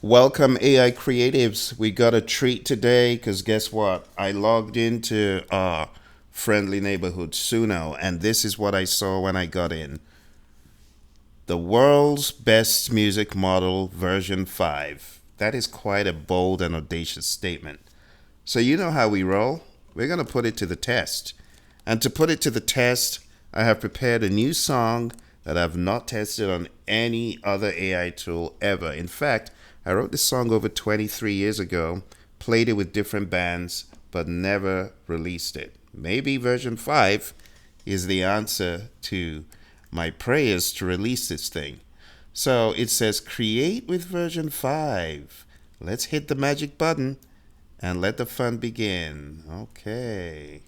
Welcome, AI creatives. We got a treat today because guess what? I logged into our friendly neighborhood Suno, and this is what I saw when I got in. The world's best music model version 5. That is quite a bold and audacious statement. So, you know how we roll. We're going to put it to the test. And to put it to the test, I have prepared a new song that I've not tested on any other AI tool ever. In fact, I wrote this song over 23 years ago, played it with different bands, but never released it. Maybe version 5 is the answer to my prayers to release this thing. So it says create with version 5. Let's hit the magic button and let the fun begin. Okay.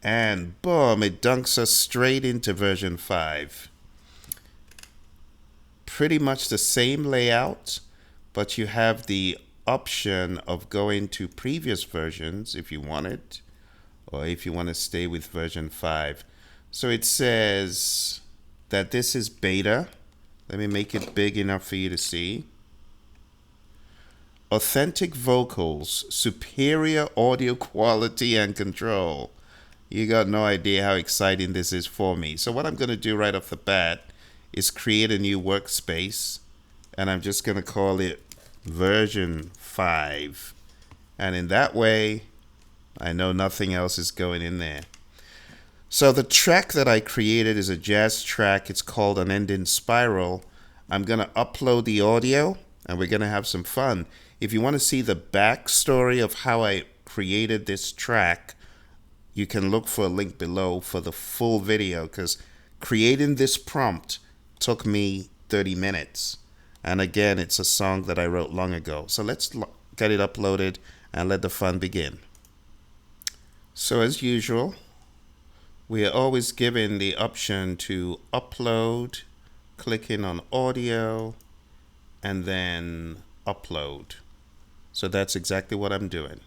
And boom, it dunks us straight into version 5. Pretty much the same layout, but you have the option of going to previous versions if you want it, or if you want to stay with version 5. So it says that this is beta. Let me make it big enough for you to see. Authentic vocals, superior audio quality and control. You got no idea how exciting this is for me. So what I'm going to do right off the bat is create a new workspace, and I'm just going to call it version 5. And in that way, I know nothing else is going in there. So the track that I created is a jazz track. It's called Unending Spiral. I'm going to upload the audio, and we're going to have some fun. If you want to see the backstory of how I created this track, you can look for a link below for the full video, because creating this prompt took me 30 minutes. And again, it's a song that I wrote long ago. So let's get it uploaded and let the fun begin. So as usual, we are always given the option to upload, clicking on audio, and then upload. So that's exactly what I'm doing.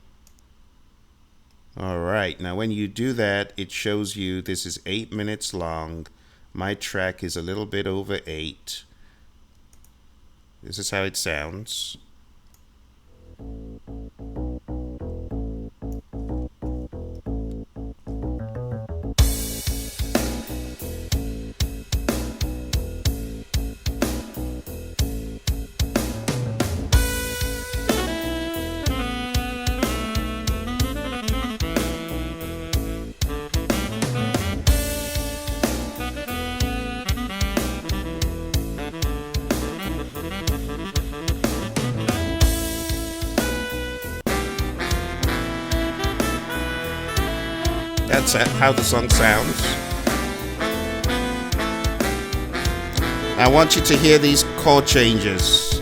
All right, now when you do that, it shows you this is 8 minutes long. My track is a little bit over 8. This is how it sounds. That's how the song sounds. I want you to hear these chord changes.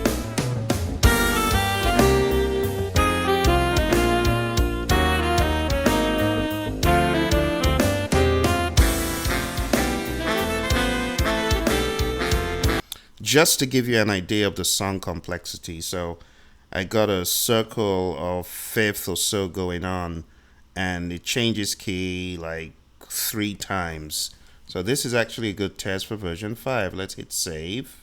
Just to give you an idea of the song complexity. So I got a circle of fifth or so going on, and it changes key like 3 times. So this is actually a good test for version 5. Let's hit save.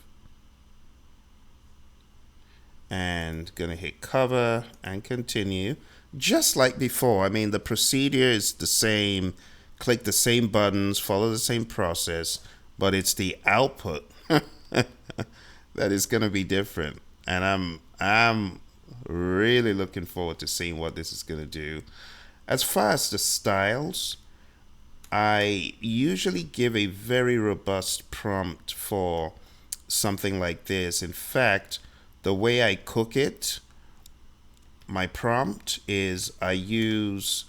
And gonna hit cover and continue. Just like before, I mean, the procedure is the same. Click the same buttons, follow the same process, but it's the output that is gonna be different. And I'm really looking forward to seeing what this is gonna do. As far as the styles, I usually give a very robust prompt for something like this. In fact, the way I cook it, my prompt is I use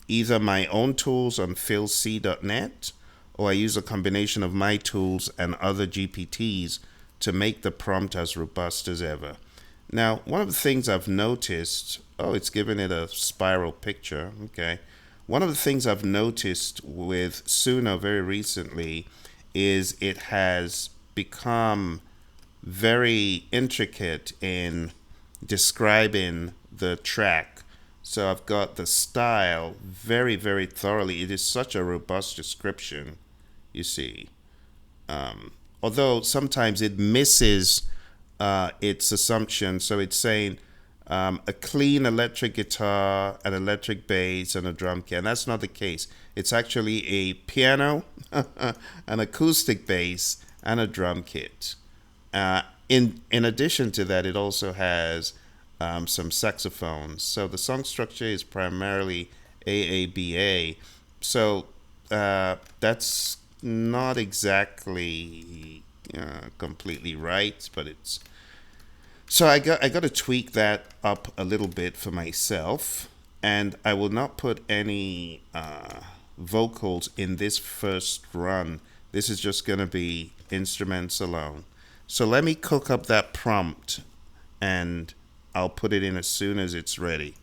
either my own tools on philc.net, or I use a combination of my tools and other GPTs to make the prompt as robust as ever. Now, one of the things I've noticed, it's giving it a spiral picture, okay. One of the things I've noticed with Suno very recently is it has become very intricate in describing the track. So I've got the style very, very thoroughly. It is such a robust description, you see. Although sometimes it misses its assumption. So it's saying a clean electric guitar, an electric bass, and a drum kit. And that's not the case. It's actually a piano, an acoustic bass, and a drum kit. In addition to that, it also has some saxophones. So the song structure is primarily AABA. So that's not exactly completely right, but it's. So I got to tweak that up a little bit for myself, and I will not put any vocals in this first run. This is just going to be instruments alone. So let me cook up that prompt, and I'll put it in as soon as it's ready.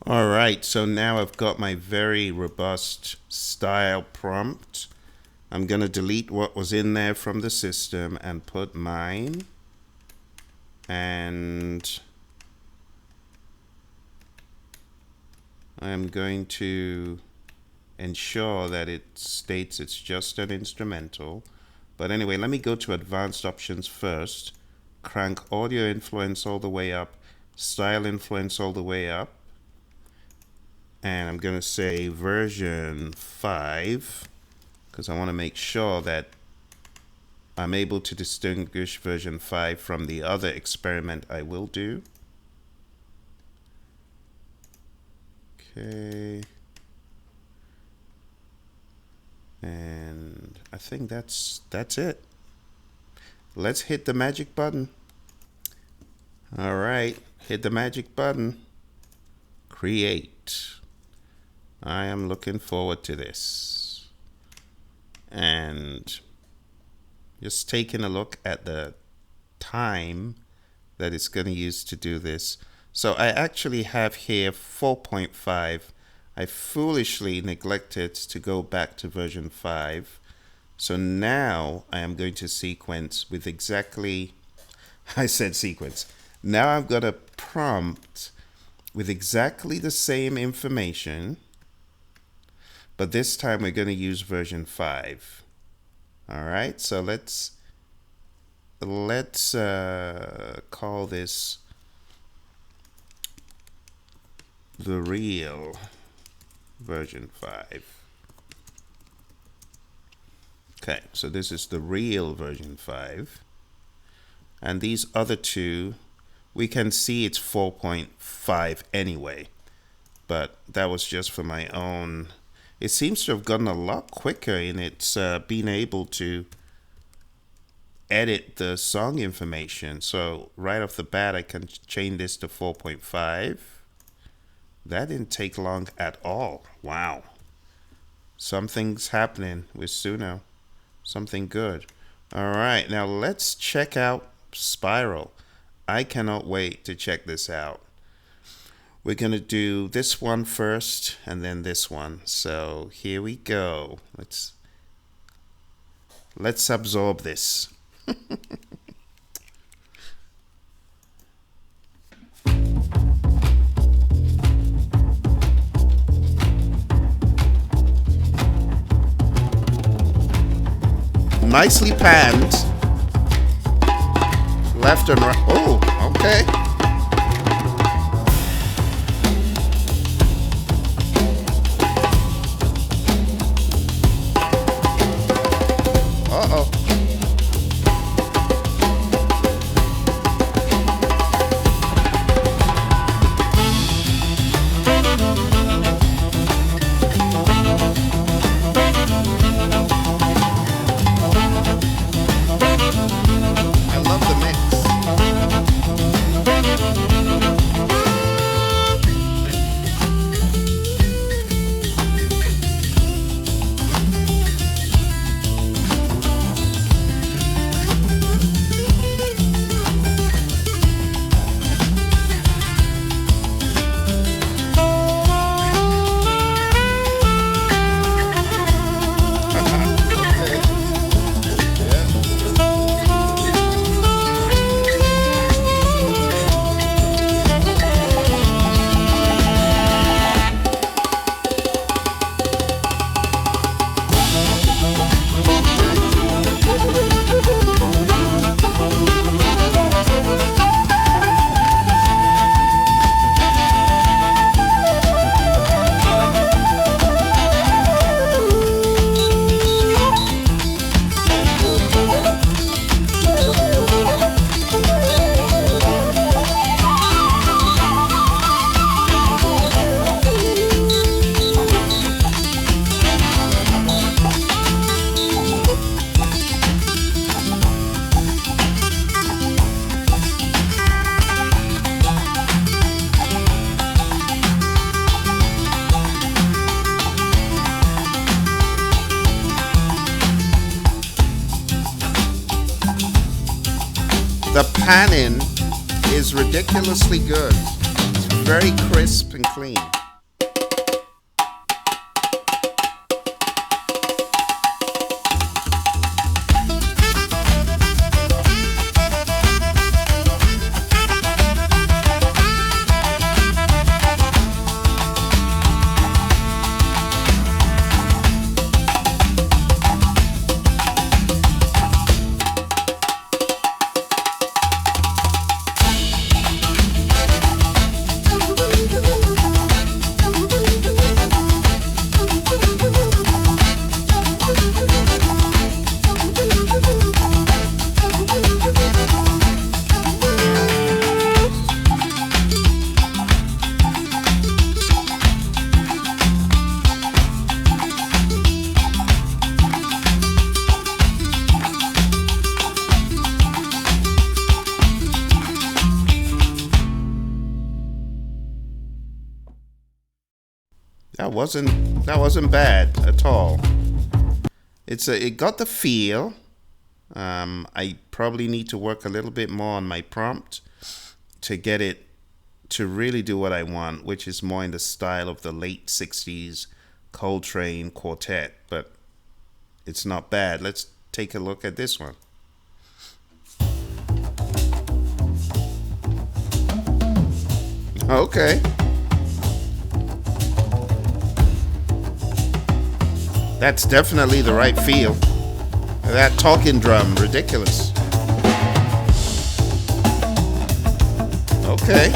All right, so now I've got my very robust style prompt. I'm going to delete what was in there from the system and put mine. And I'm going to ensure that it states it's just an instrumental. But anyway, let me go to advanced options first. Crank audio influence all the way up, style influence all the way up. And I'm going to say version 5 because I want to make sure that I'm able to distinguish version 5 from the other experiment I will do. Okay. And I think that's it. Let's hit the magic button. All right, hit the magic button. Create. I am looking forward to this. And just taking a look at the time that it's going to use to do this. So I actually have here 4.5. I foolishly neglected to go back to version 5. So now I am going to sequence with exactly, I said sequence. Now I've got a prompt with exactly the same information, but this time we're going to use version 5. All right, so let's call this the real version 5. Okay, so this is the real version 5. And these other two, we can see it's 4.5 anyway. But that was just for my own. It seems to have gotten a lot quicker in its being able to edit the song information. So right off the bat, I can change this to 4.5. That didn't take long at all. Wow. Something's happening with Suno. Something good. All right, now let's check out Spiral. I cannot wait to check this out. We're going to do this one first and then this one. So here we go. Let's absorb this. Nicely panned. Left and right. Oh, okay. Uh-oh. I love the mix. The panning is ridiculously good. It's very crisp and clean. That wasn't bad at all. It got the feel. I probably need to work a little bit more on my prompt to get it to really do what I want, which is more in the style of the late 60s Coltrane quartet, but it's not bad. Let's take a look at this one. Okay. That's definitely the right feel. That talking drum, ridiculous. Okay.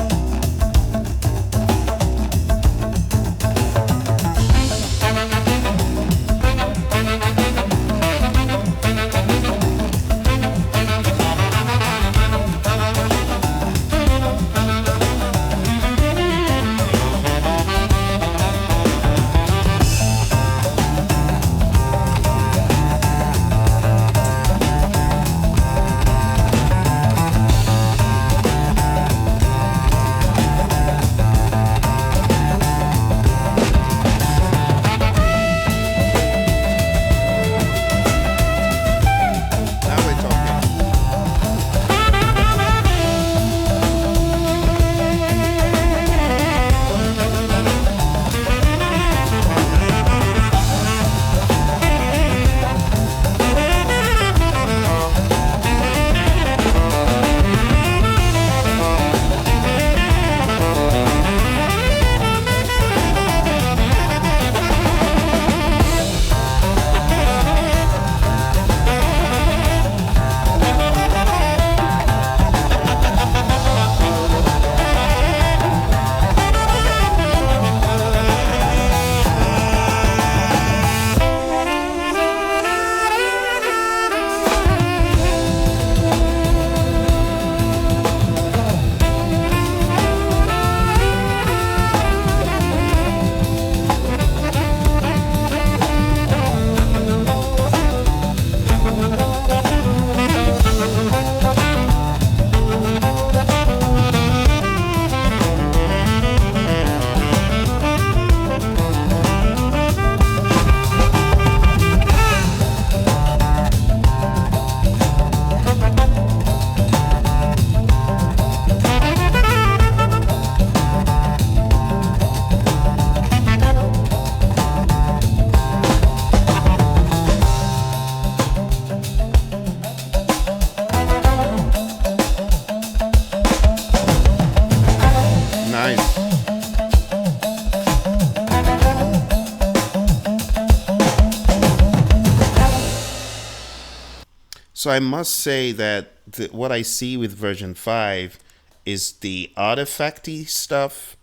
So I must say that what I see with version 5 is the artifacty stuff.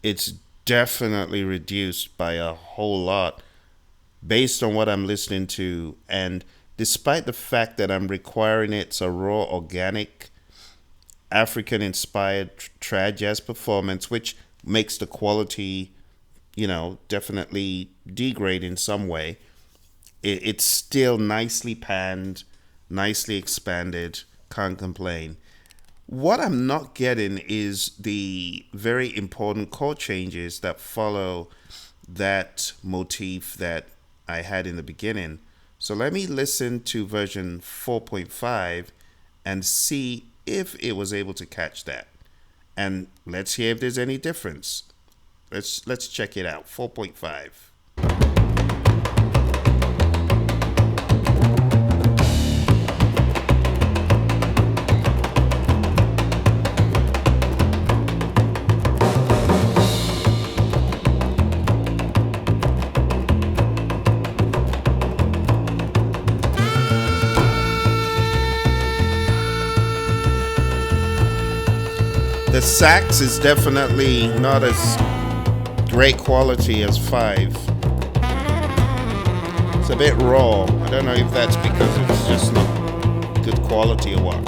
It's definitely reduced by a whole lot based on what I'm listening to. And despite the fact that I'm requiring it's a raw, organic, African-inspired trad jazz performance, which makes the quality, definitely degrade in some way, it's still nicely panned, nicely expanded, can't complain. What I'm not getting is the very important chord changes that follow that motif that I had in the beginning. So let me listen to version 4.5 and see if it was able to catch that. And let's hear if there's any difference. Let's check it out. 4.5. The sax is definitely not as great quality as 5. It's a bit raw. I don't know if that's because it's just not good quality or what.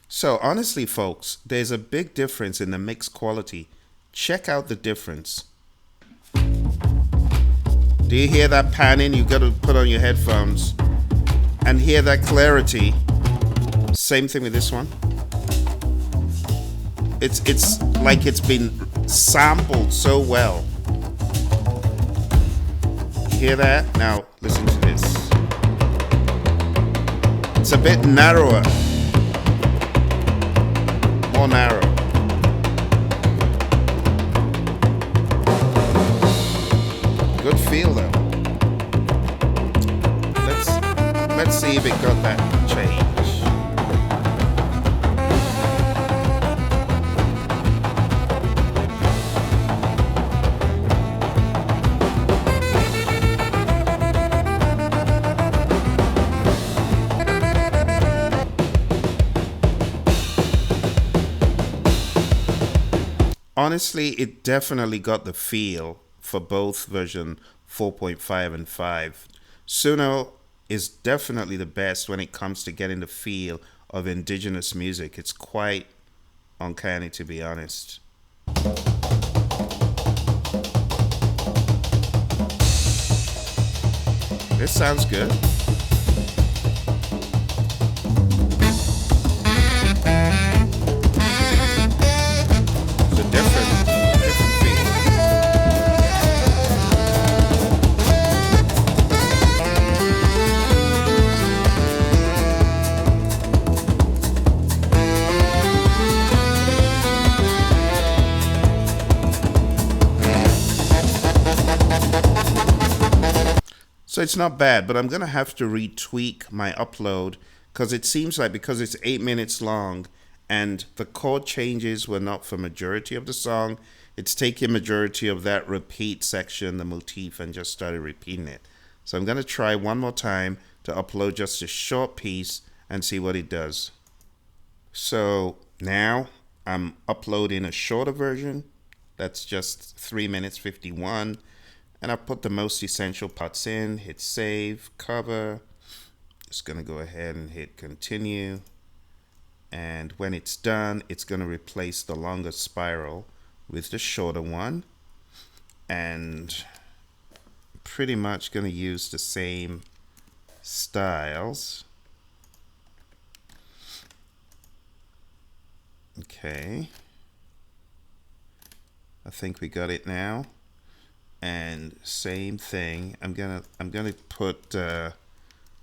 So honestly, folks, there's a big difference in the mix quality. Check out the difference. Do you hear that panning? You've got to put on your headphones and hear that clarity. Same thing with this one. It's like it's been sampled so well. You hear that? Now listen to this. It's a bit narrower. More narrow. Good feel though. Let's see if it got that change. Honestly, it definitely got the feel for both version 4.5 and 5. Suno is definitely the best when it comes to getting the feel of indigenous music. It's quite uncanny, to be honest. This sounds good. It's a different feel. So it's not bad, but I'm going to have to retweak my upload because it seems like because it's 8 minutes long and the chord changes were not for majority of the song, it's taking majority of that repeat section, the motif, and just started repeating it. So I'm going to try one more time to upload just a short piece and see what it does. So now I'm uploading a shorter version. That's just 3 minutes 51. And I put the most essential parts in, hit save, cover. Just gonna go ahead and hit continue. And when it's done, it's gonna replace the longer spiral with the shorter one. And pretty much gonna use the same styles. Okay. I think we got it now. And same thing, I'm gonna put the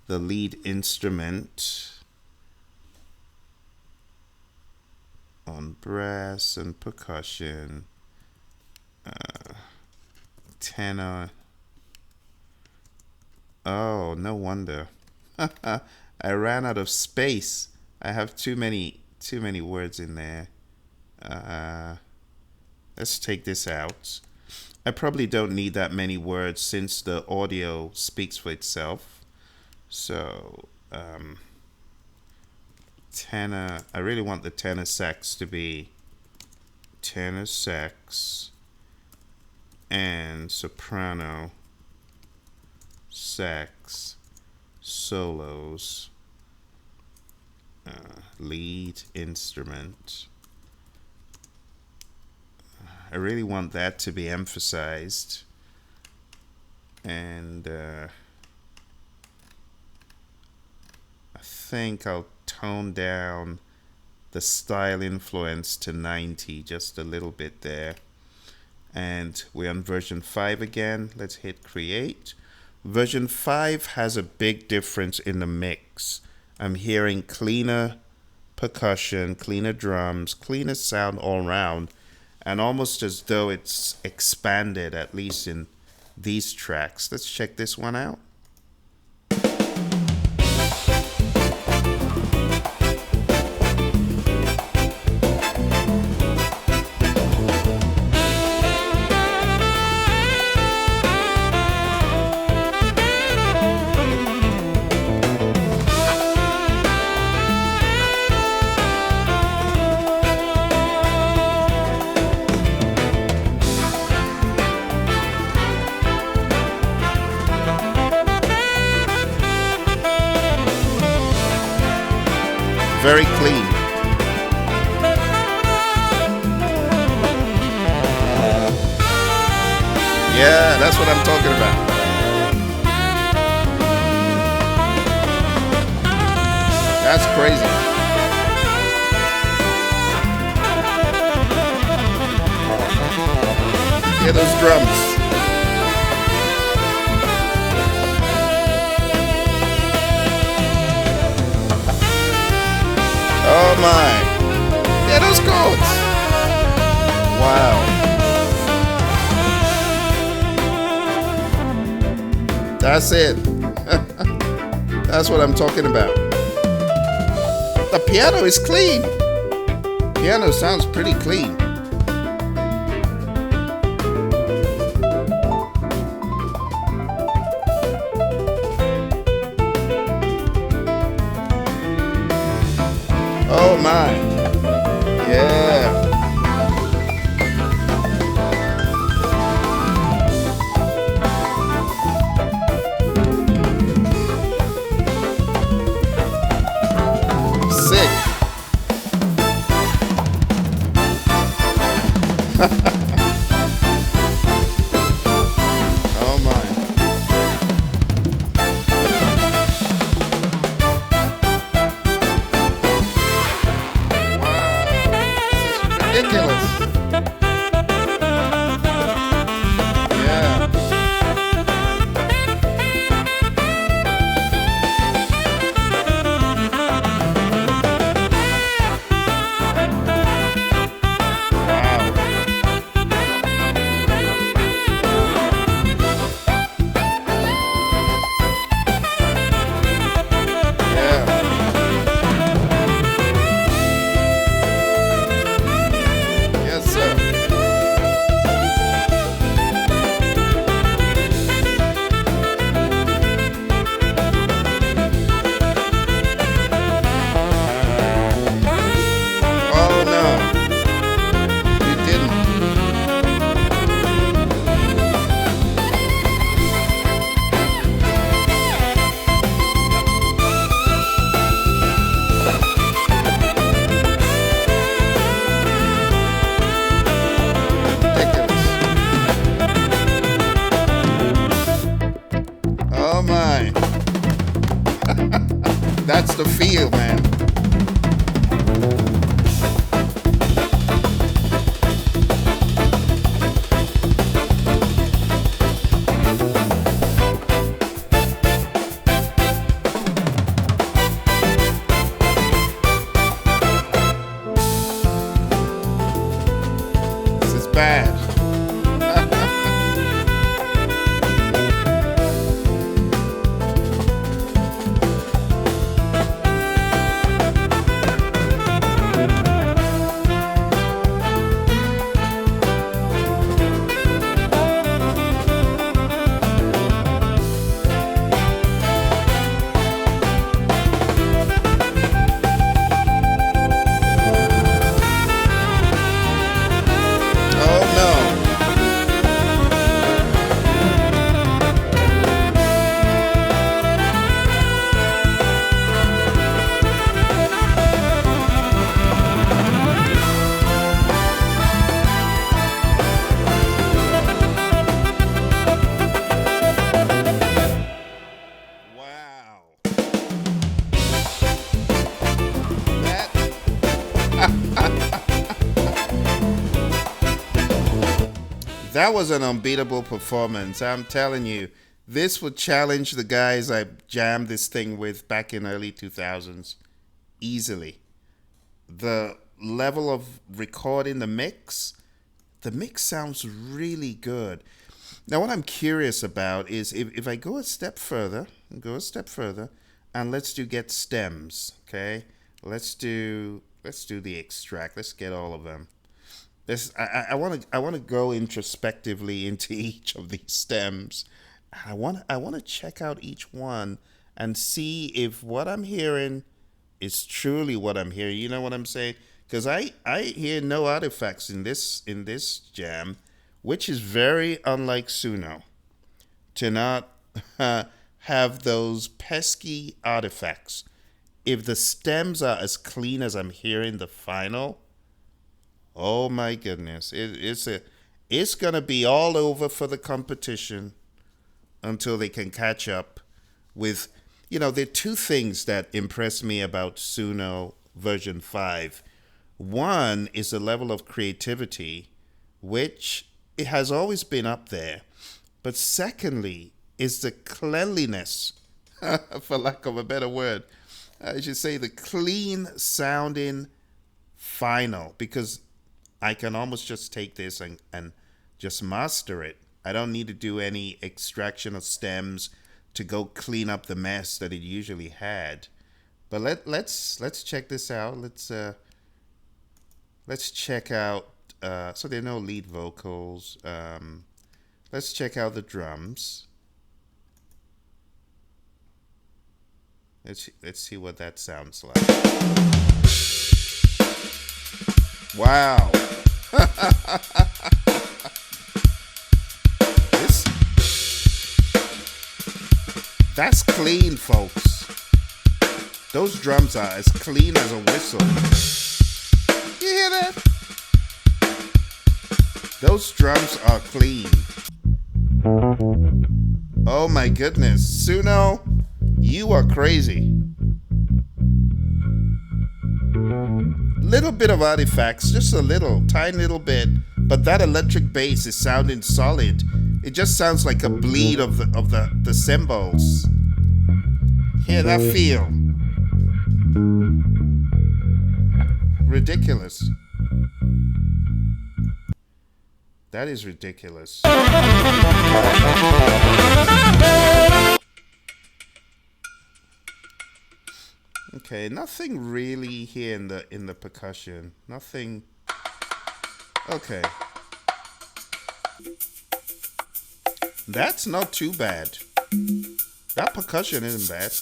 lead instrument on brass and percussion, tenor. Oh, no wonder. I ran out of space. I have too many words in there. Let's take this out. I probably don't need that many words since the audio speaks for itself. So, tenor, I really want the tenor sax to be tenor sax and soprano sax solos, lead instrument. I really want that to be emphasized, and I think I'll tone down the style influence to 90, just a little bit there. And we're on version 5 again. Let's hit create. Version 5 has a big difference in the mix. I'm hearing cleaner percussion, cleaner drums, cleaner sound all around, and almost as though it's expanded, at least in these tracks. Let's check this one out. Very clean. Yeah, that's what I'm talking about. That's crazy. Hear those drums. Oh my. Yeah, those chords. Wow. That's it. That's what I'm talking about. The piano is clean. Piano sounds pretty clean. Oh my. Yeah. Sick. Oh my. Ridiculous. Yeah. Oh my. That's the feel, man. This is bad. Oh no. That was an unbeatable performance. I'm telling you, this would challenge the guys I jammed this thing with back in early 2000s easily. The level of recording the mix sounds really good. Now, what I'm curious about is if I go a step further, and let's do get stems. Okay, let's do the extract. Let's get all of them. This I want to go introspectively into each of these stems. I want to check out each one and see if what I'm hearing is truly what I'm hearing. You know what I'm saying? Because I hear no artifacts in this jam, which is very unlike Suno to not have those pesky artifacts. If the stems are as clean as I'm hearing the final, oh my goodness, it's gonna be all over for the competition until they can catch up with. There are two things that impress me about Suno version 5. One is the level of creativity, which it has always been up there. But secondly, is the cleanliness, for lack of a better word. I should say the clean sounding final, because I can almost just take this and just master it. I don't need to do any extraction of stems to go clean up the mess that it usually had. But let's check this out. Let's check out. So there are no lead vocals. Let's check out the drums. Let's see what that sounds like. Wow. this That's clean, folks. Those drums are as clean as a whistle. You hear that? Those drums are clean. Oh my goodness. Suno, you are crazy. Little bit of artifacts, just a little, tiny little bit, but that electric bass is sounding solid. It just sounds like a bleed of the cymbals. Hear that feel? Ridiculous. That is ridiculous. Okay, nothing really here in the percussion. Nothing. Okay. That's not too bad. That percussion isn't bad.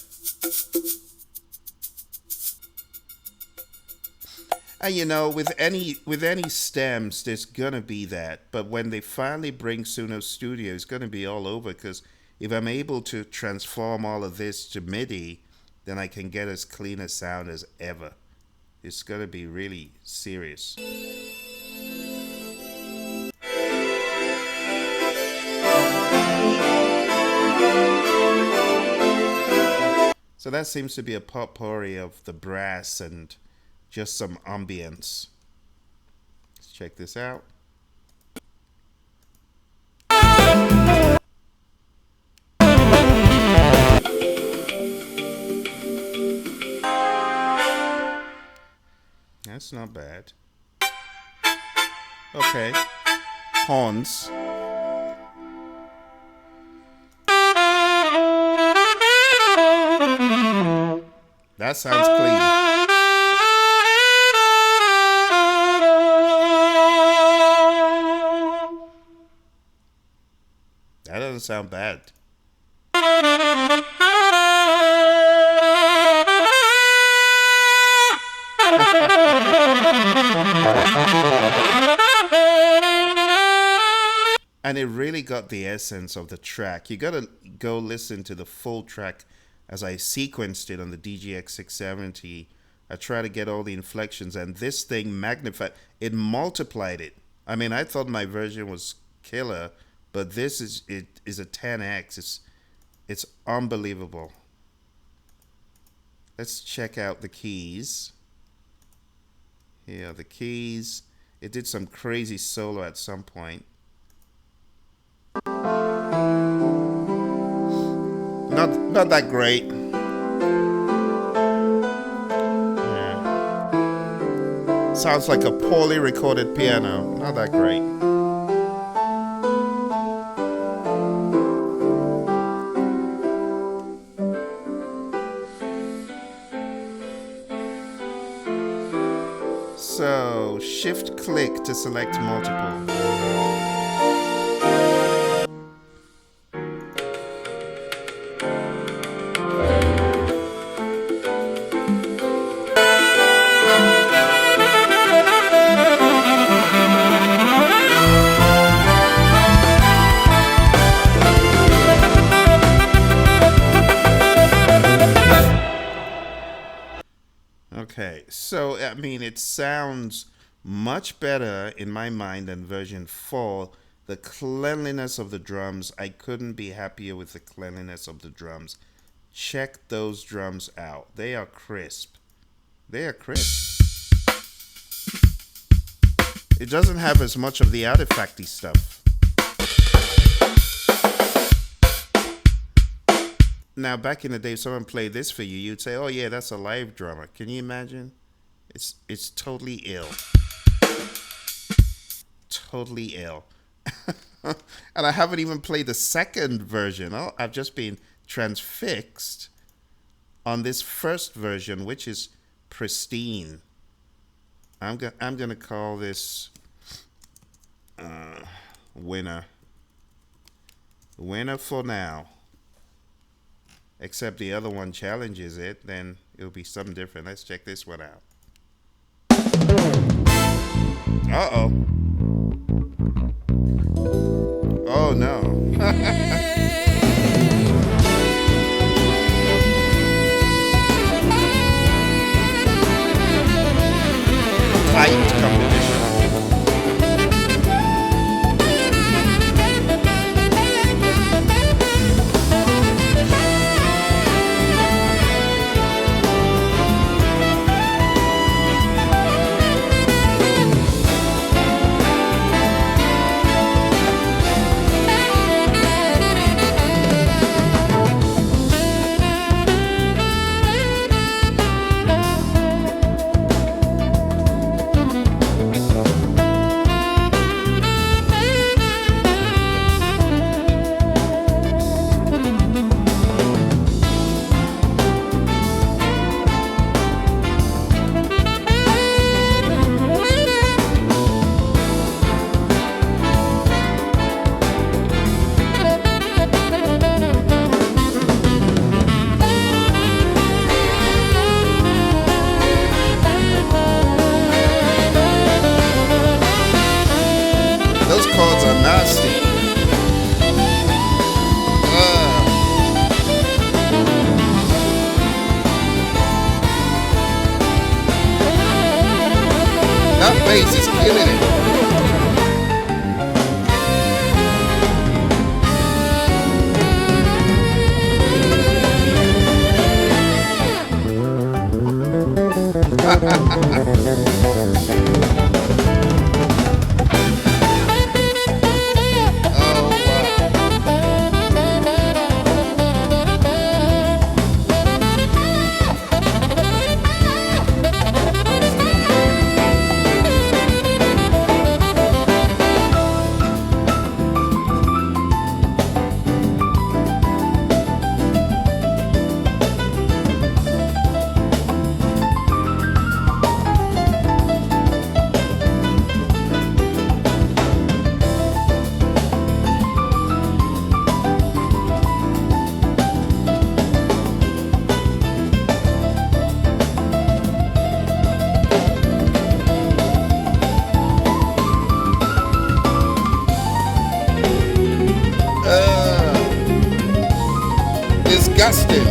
And with any stems, there's gonna be that. But when they finally bring Suno Studio, it's gonna be all over. Because if I'm able to transform all of this to MIDI, then I can get as clean a sound as ever. It's gonna be really serious. So that seems to be a potpourri of the brass and just some ambience. Let's check this out. That's not bad. Okay. Horns. That sounds clean. That doesn't sound bad. And it really got the essence of the track. You gotta go listen to the full track as I sequenced it on the DGX 670. I tried to get all the inflections, and this thing magnified it, multiplied it. I mean, I thought my version was killer, but this is a 10x. It's unbelievable. Let's check out the keys. Here are the keys. It did some crazy solo at some point. not that great. Yeah. Sounds like a poorly recorded piano. Not that great. So, shift click to select multiple. Okay, so I mean, it sounds much better in my mind than version 4. The cleanliness of the drums, I couldn't be happier with the cleanliness of the drums. Check those drums out. They are crisp. They are crisp. It doesn't have as much of the artifacty stuff. Now, back in the day, if someone played this for you, you'd say, oh yeah, that's a live drummer. Can you imagine? It's totally ill. Totally ill. And I haven't even played the second version. Oh, I've just been transfixed on this first version, which is pristine. I'm gonna call this winner. Winner for now. Except the other one challenges it, then it'll be something different. Let's check this one out. Uh-oh. Oh no. Tight competition. Those chords are nasty. That bass is killing it. Disgusting.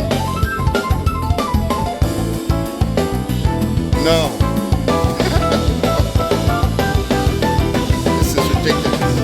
No. This is ridiculous.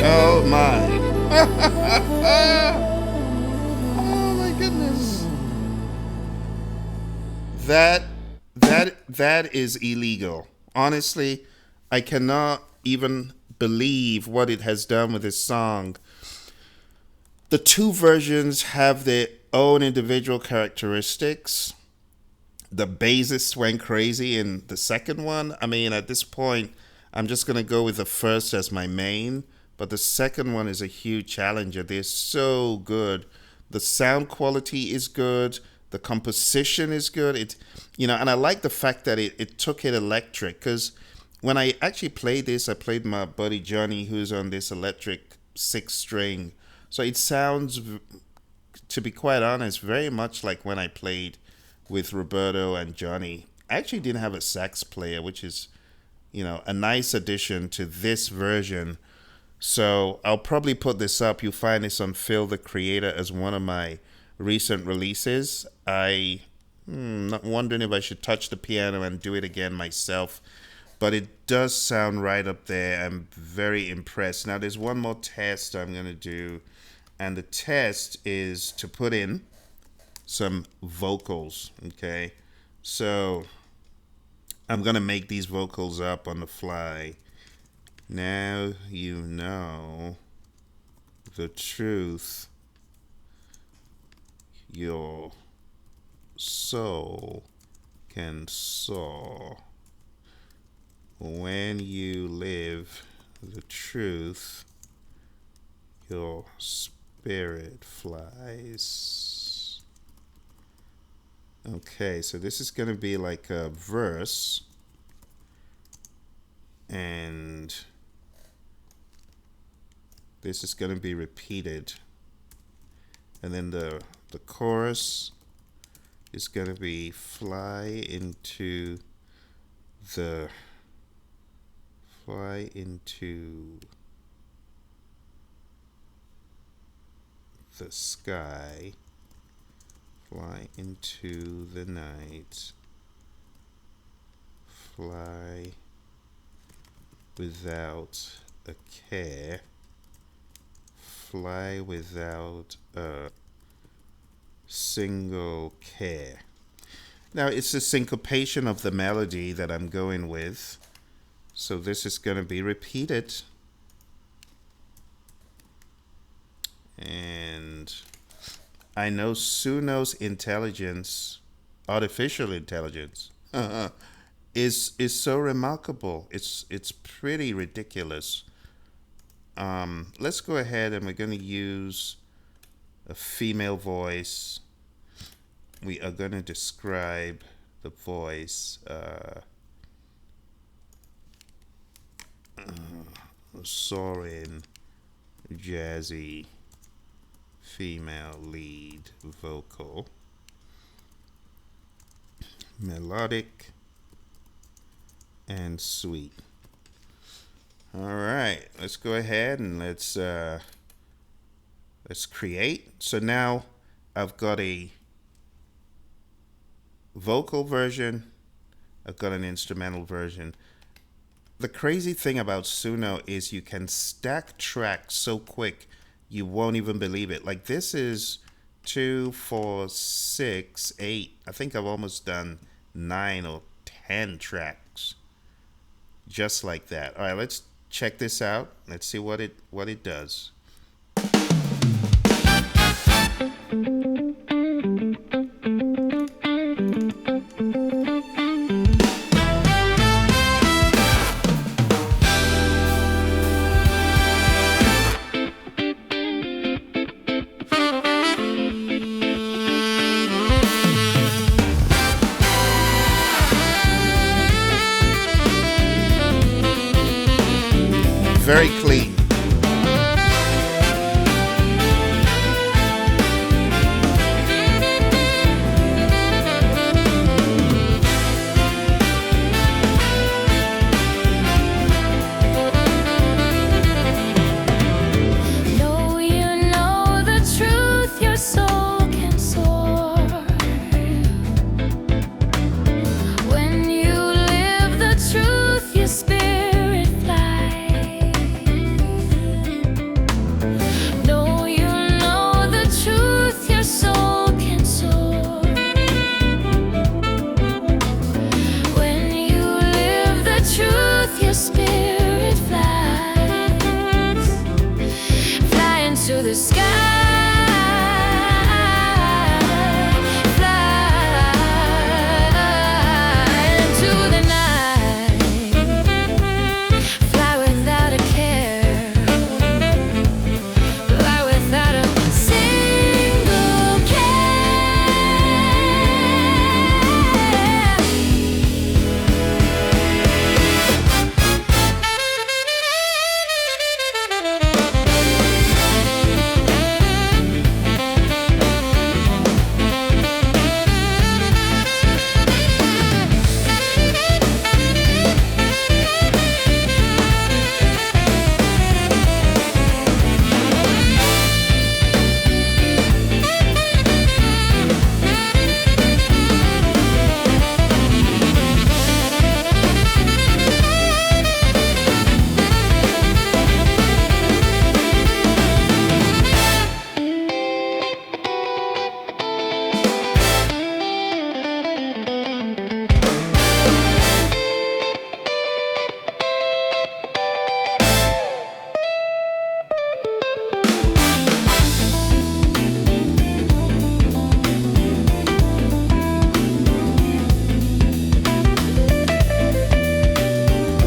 Oh my. Oh my goodness. That that is illegal. Honestly, I cannot even believe what it has done with this song. The two versions have their own individual characteristics. The bassist went crazy in the second one. I mean, at this point, I'm just going to go with the first as my main, but the second one is a huge challenger. They're so good. The sound quality is good. The composition is good. And I like the fact that it took it electric, because when I actually played this, I played my buddy Johnny, who's on this electric 6 string. So it sounds, to be quite honest, very much like when I played with Roberto and Johnny. I actually didn't have a sax player, which is, a nice addition to this version. So I'll probably put this up. You'll find this on Phil the Creator as one of my recent releases. I'm not wondering if I should touch the piano and do it again myself, but it does sound right up there. I'm very impressed. Now there's one more test I'm going to do, and the test is to put in some vocals, okay? So I'm going to make these vocals up on the fly. Now you know the truth your soul can soar. When you live the truth, your spirit flies. Okay, so this is going to be like a verse, and this is going to be repeated, and then the chorus is going to be fly into the sky, fly into the night, fly without a care, fly without a single care. Now it's the syncopation of the melody that I'm going with. So this is going to be repeated. And I know Suno's intelligence, artificial intelligence, is so remarkable. It's pretty ridiculous. Let's go ahead, and we're going to use a female voice. We are going to describe the voice. Soaring, jazzy, female lead vocal, melodic, and sweet. All right, let's go ahead and let's create. So now I've got a vocal version, I've got an instrumental version. The crazy thing about Suno is you can stack tracks so quick you won't even believe it. Like this is 2, 4, 6, 8. I think I've almost done 9 or 10 tracks just like that. All right, let's check this out. Let's see what it does. Very clean. the sky, fly into the night, fly without a care, fly without a single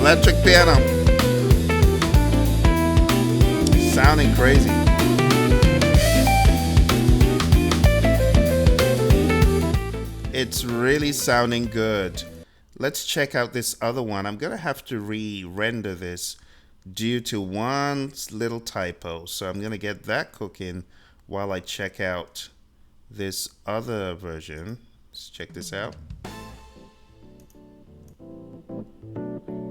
electric piano. Sounding crazy. It's really sounding good. Let's check out this other one. I'm gonna have to re-render this due to one little typo. So I'm gonna get that cooking while I check out this other version. Let's check this out.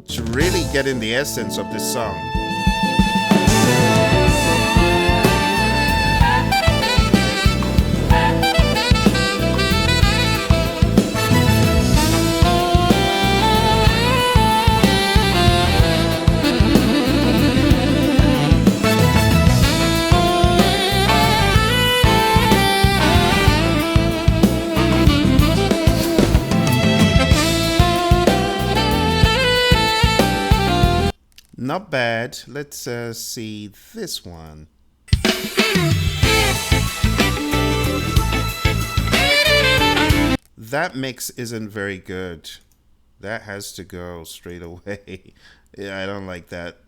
To really get in the essence of this song. Not bad. Let's see this one. That mix isn't very good. That has to go straight away. Yeah, I don't like that.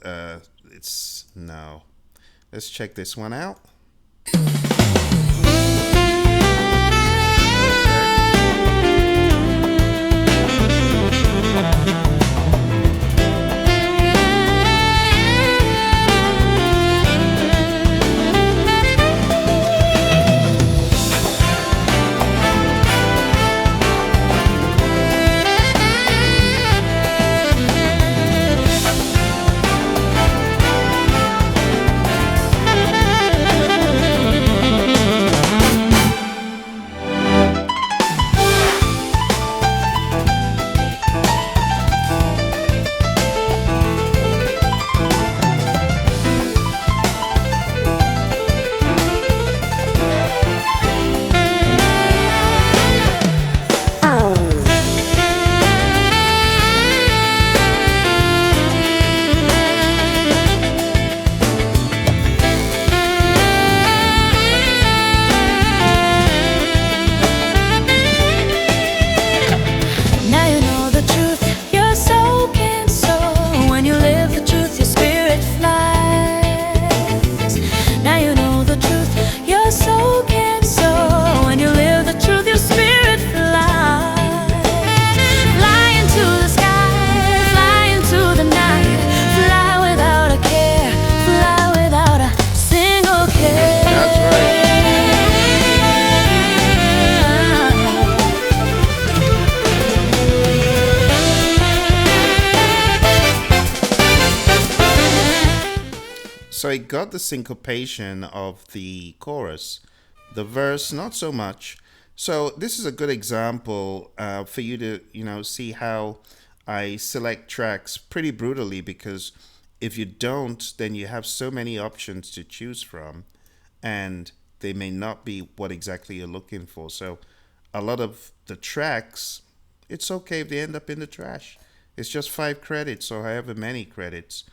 It's no. Let's check this one out. So I got the syncopation of the chorus, the verse not so much. So this is a good example for you to see how I select tracks pretty brutally, because if you don't, then you have so many options to choose from and they may not be what exactly you're looking for. So a lot of the tracks, it's okay if they end up in the trash. It's just 5 credits or however many credits.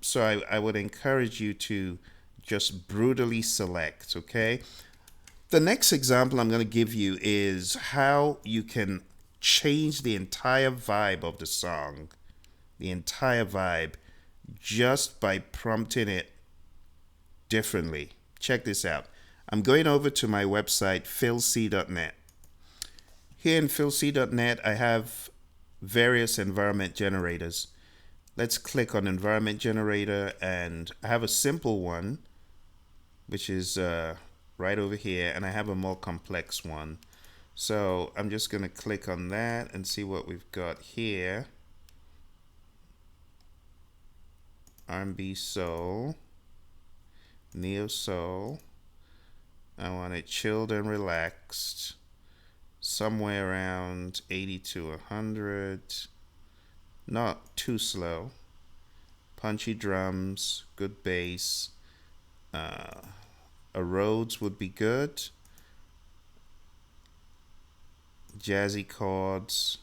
So I would encourage you to Just brutally select, okay? The next example I'm going to give you is how you can change the entire vibe of the song, the entire vibe, just by prompting it differently. Check this out. I'm going over to my website, philc.net. Here in philc.net, I have various environment generators. Let's click on environment generator, and I have a simple one, which is right over here, and I have a more complex one. So I'm just going to click on that and see what we've got here. R&B soul, neo soul. I want it chilled and relaxed, somewhere around 80 to 100. Not too slow. Punchy drums, good bass. A Rhodes would be good. Jazzy chords,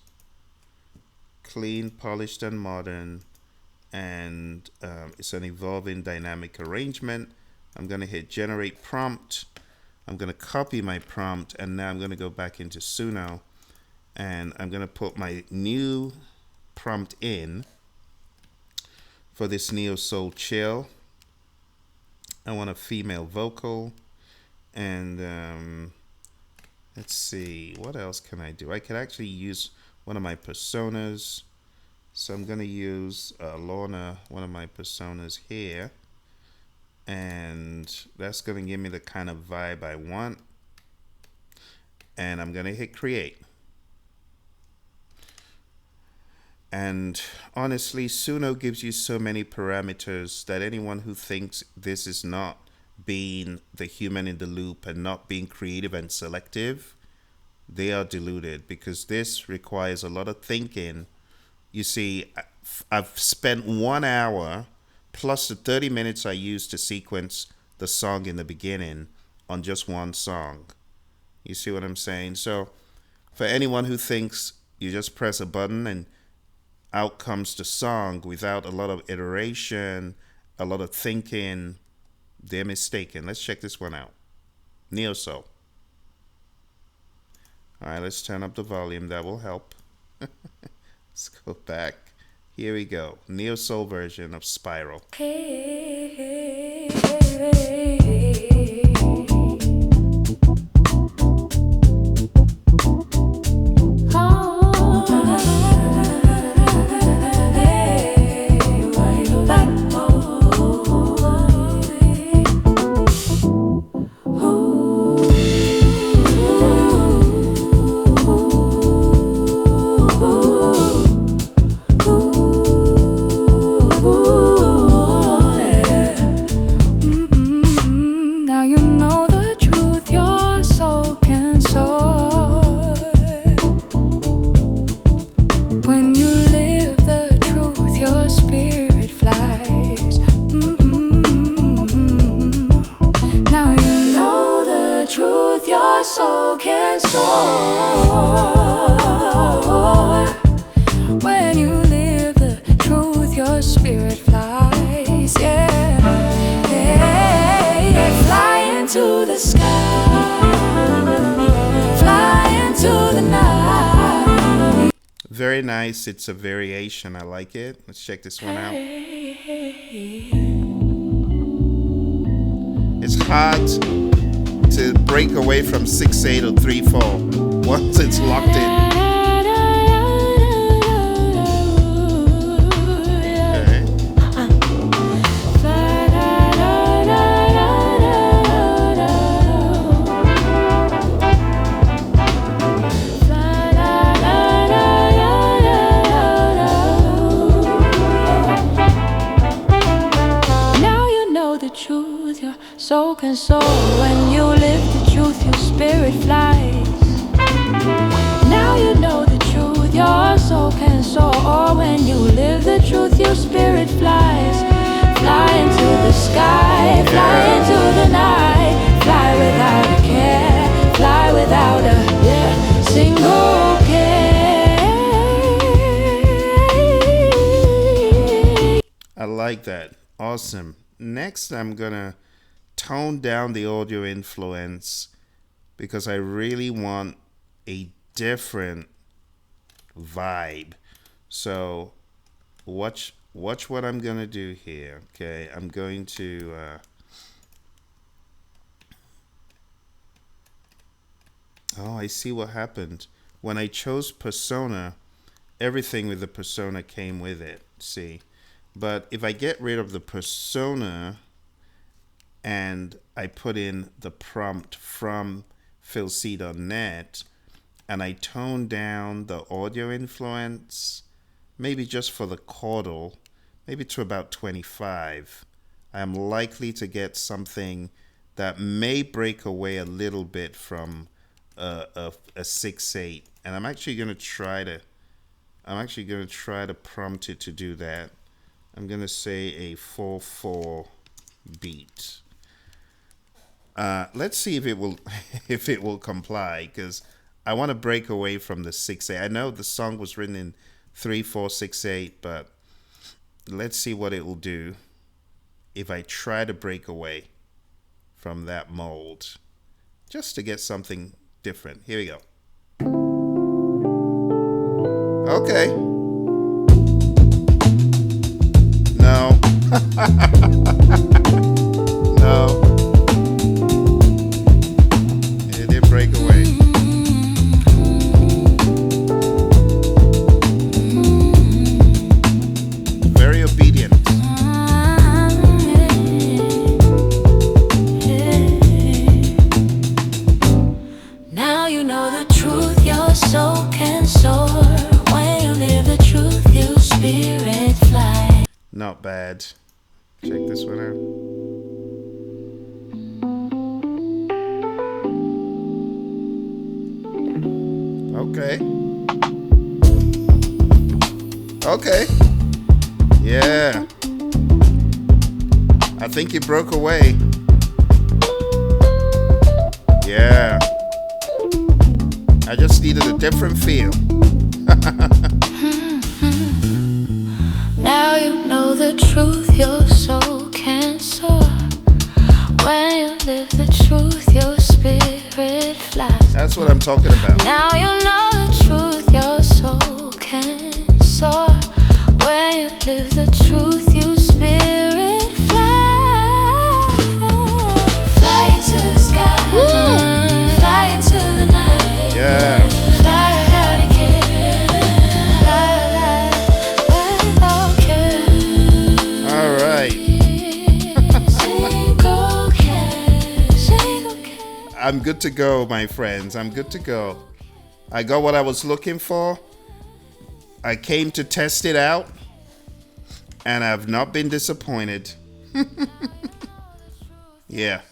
clean, polished, and modern. And it's an evolving dynamic arrangement. I'm going to hit generate prompt. I'm going to copy my prompt, and now I'm going to go back into Suno, and I'm going to put my new prompt in for this neo soul chill. I want a female vocal, and let's see, what else can I do? I could actually use one of my personas. So I'm going to use Lorna, one of my personas here. And that's going to give me the kind of vibe I want. And I'm going to hit create. And honestly, Suno gives you so many parameters that anyone who thinks this is not being the human in the loop and not being creative and selective, they are deluded, because this requires a lot of thinking. You see, I've spent 1 hour plus the 30 minutes I used to sequence the song in the beginning on just one song. You see what I'm saying? So for anyone who thinks you just press a button and out comes the song without a lot of iteration, a lot of thinking, they're mistaken. Let's check this one out. Neo Soul. All right, let's turn up the volume. That will help. Let's go back. Here we go. Neo Soul version of Spiral. soul can soar. When you live the truth, your spirit flies. Yeah, yeah. Fly into the sky, fly into the night. Very nice. It's a variation. I like it. Let's check this one out. It's hard to break away from 6/8 or 3/4 once it's locked in. Okay. Now you know the truth, your soul can soar. When you live the truth, your spirit flies. Now you know the truth, your soul can soar. When you live the truth, your spirit flies. Fly into the sky, fly into the night. Fly without a care, fly without a single care. I like that. Awesome. Next, I'm gonna toned down the audio influence because I really want a different vibe. So watch what I'm gonna do here. Okay, I'm going to oh, I see what happened. When I chose persona, everything with the persona came with it. See, but if I get rid of the persona and I put in the prompt from philc.net and I tone down the audio influence, maybe just for the chordal, maybe to about 25, I'm likely to get something that may break away a little bit from a 6/8, and I'm actually going to try to prompt it to do that. I'm going to say a 4/4 beat. Let's see if it will if it will comply, because I want to break away from the 6/8. I know the song was written in 3/4/6/8, but let's see what it will do if I try to break away from that mold, just to get something different. Here we go. Okay. No. No. It didn't break away. Very obedient. Now you know the truth, your soul can soar. When you live the truth, your spirit fly. Not bad. Check this one out. Okay. Okay. Yeah. I think it broke away. Yeah. I just needed a different feel. Now you know the truth, your soul can soar. When you live the truth, your spirit flies. That's what I'm talking about. Now you know the truth, your soul can soar. When you live the truth, your spirit flies. Fly into the sky. Woo! Fly into the night. Yeah. Fly without a care. Fly without care. All right. Single care. Single care. I'm good to go, my friends. I'm good to go. I got what I was looking for. I came to test it out, and I've not been disappointed. Yeah.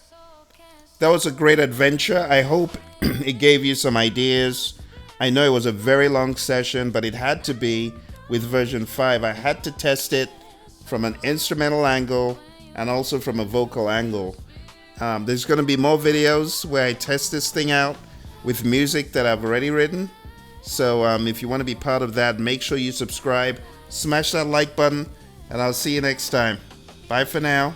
That was a great adventure. I hope it gave you some ideas. I know it was a very long session, but it had to be with version 5. I had to test it from an instrumental angle and also from a vocal angle. There's going to be more videos where I test this thing out with music that I've already written. So if you want to be part of that, make sure you subscribe, smash that like button, and I'll see you next time. Bye for now.